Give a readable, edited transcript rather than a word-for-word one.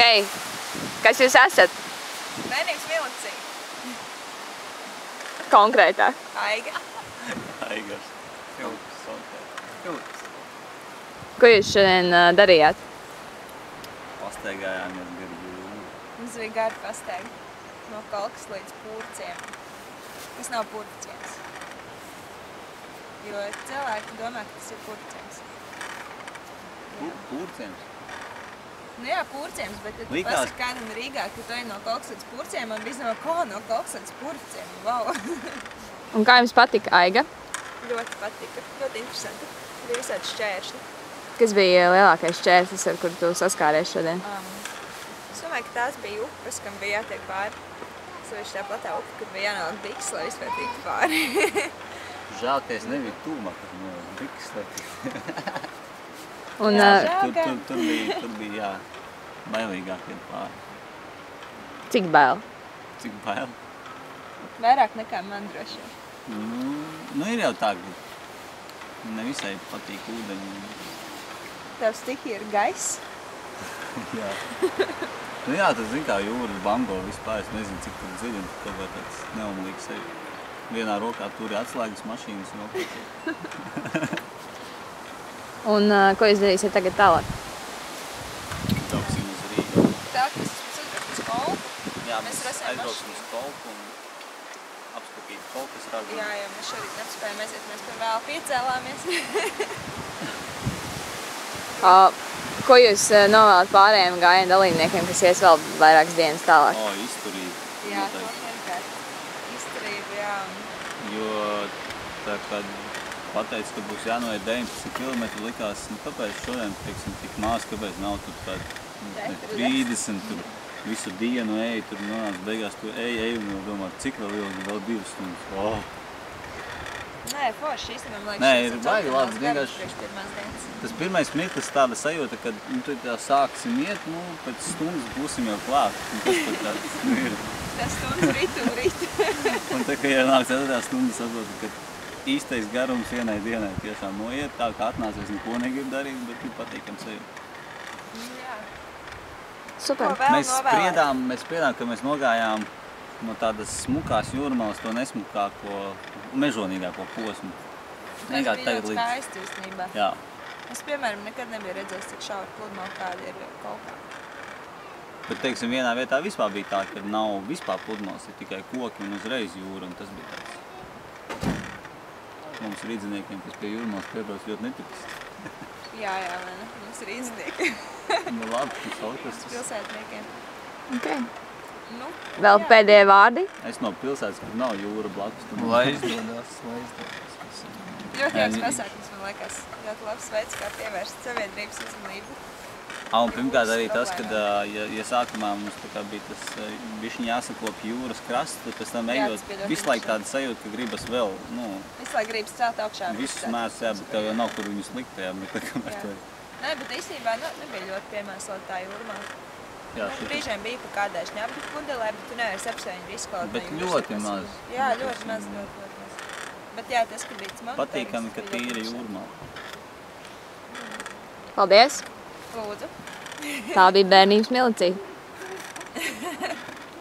Ok. Kas jūs esat? Bērnības milicija. Konkrētāk. Aiga. Aigars. Filps. Ko jūs šodien darījāt? Pastaigājāmies gar jūru. Mums bija gara pastaiga. No Kalkas līdz Pūrciem. Tas nav Pūrciems. Jo cilvēki domā, ka tas ir Pūrciems. Pūrciems? Nu jā, Pūrciems, bet kad tu pasaki kādam Rīgā, ka tu ej no Kalkas līdz Pūrciem, man bija no Kalkas līdz Pūrciem. Wow! Un kā jums patika Aiga? Ļoti patika. Ļoti interesanti. Bija visādi šķēršļi. Kas bija lielākais šķērslis, ar kuru tu saskāries šodien? Es domāju, ka tās bija upes, kam bija jātiek pāri. Sevišķi tā platā upe, kur bija jānāk biks, lai vispār tiktu pāri. Žēlties nebija tūmā, kad no biks, lai Un, tur bija, jā, bailīgāk iet pāri. Cik bail? Cik bail? Vairāk nekā man droši vien. Nu ir jau tā, ka ne visai patīk ūdeņi. Tev stihija ir gaiss? Jā. Nu jā, tas zin kā jūras bango vispār, es nezinu, cik tur dziļi, un kaut kā tāds neumlīgs sevi. Vienā rokā turi atslēgas mašīnas un otrā. Un ko jūs darīsiet tagad tālāk? Brauksim uz Rīgu. Tā, ka es aizbraukšu uz Kolku. Jā, Mēs mēs rasējam aizbrauksim mašīnu. uz Kolku un apskatīt Kolkas ragu. Jā, mēs šorīt nespējam aiziet, mēs par vēl piecēlāmies. Ko jūs novēlat pārējiem gājienu dalībniekiem, kas ies vēl vairākas dienas tālāk? Izturība. Jā, to pirmkārt. Izturība, jā. Jo tā kā pateicu, ka būs jānoiet 19 km, likās, nu kāpēc šodien, teiksim, tik mās, kāpēc nav tur tādi 30, tur visu dienu eju, tur nonāc beigās, tu ej un jau domā, cik vēl ilgi, vēl 2 stundas. Nē, forši īstenībā, man liekas, Nē, ir baigi labi, vienkārši priekš pirmās dienas. tas pirmais mirklis tāda sajūta, kad tu tā sāksim iet, pēc stundas būsim jau klāt. Un tas pat tāds ir. Tas stundas ritu un ritu. Un tā, ka ja nāk 4. stunda, saprotu, ka īstais garums vienai dienai tiešām noiet, tā kā atnācies neko negrib darīt, bet ir patīkam sajūta. Jā. Super. Mēs spriedām, ka mēs nogājām no tādas smukās jūrmalas to nesmukāko, mežonīgāko posmu. Tas bija ļoti skaisti īstenībā. Jā. Es, piemēram, nekad nebiju redzējis tik šauru pludmali, kāda ir Kolkā. Bet, teiksim, vienā vietā vispār bija tā, ka nav vispār pludmales, ir tikai koki un uzreiz jūra, un tas bija tāds. Mums rīdziniekiem, kas pie jūrmalas piebrauc, ļoti netipiski. Jā, vai ne? Mums ir rīdznieki. Nu labi, tas otrs. Pilsētniekiem. Ok. Nu, Vēl pēdējie vārdi? Es no pilsētas, kur nav jūra blakus. Lai izdodas. ļoti jauks pasākums, man liekas. Ļoti labs veids, kā pievērst sabiedrības uzmanību. Un pirmkārt arī tas, kad, ja sākumā mums tā kā bija tas bišķiņ jāsakop jūras krasts, tad pēc tam ejot visu laiku tāda sajūta, ka gribas vēl, Visu laiku gribas celt augšā. visus mēsus, jā, bet tev jau nav, kur viņus likt tajā, bet tā kamēr to ir. Nē, bet īstenībā nebija ļoti piemēslota tā jūrmā. Jā, Brīžiem bija pa kādai šņabļu pudelē, bet tu nevari saprast, vai viņi riskot. Bet ļoti maz. Jā, ļoti maz. Bet jā, tas, ka bija tas patīkami, ka tīra jūrmā. Paldies! Lūdzu. Tā bija bērnības milicija.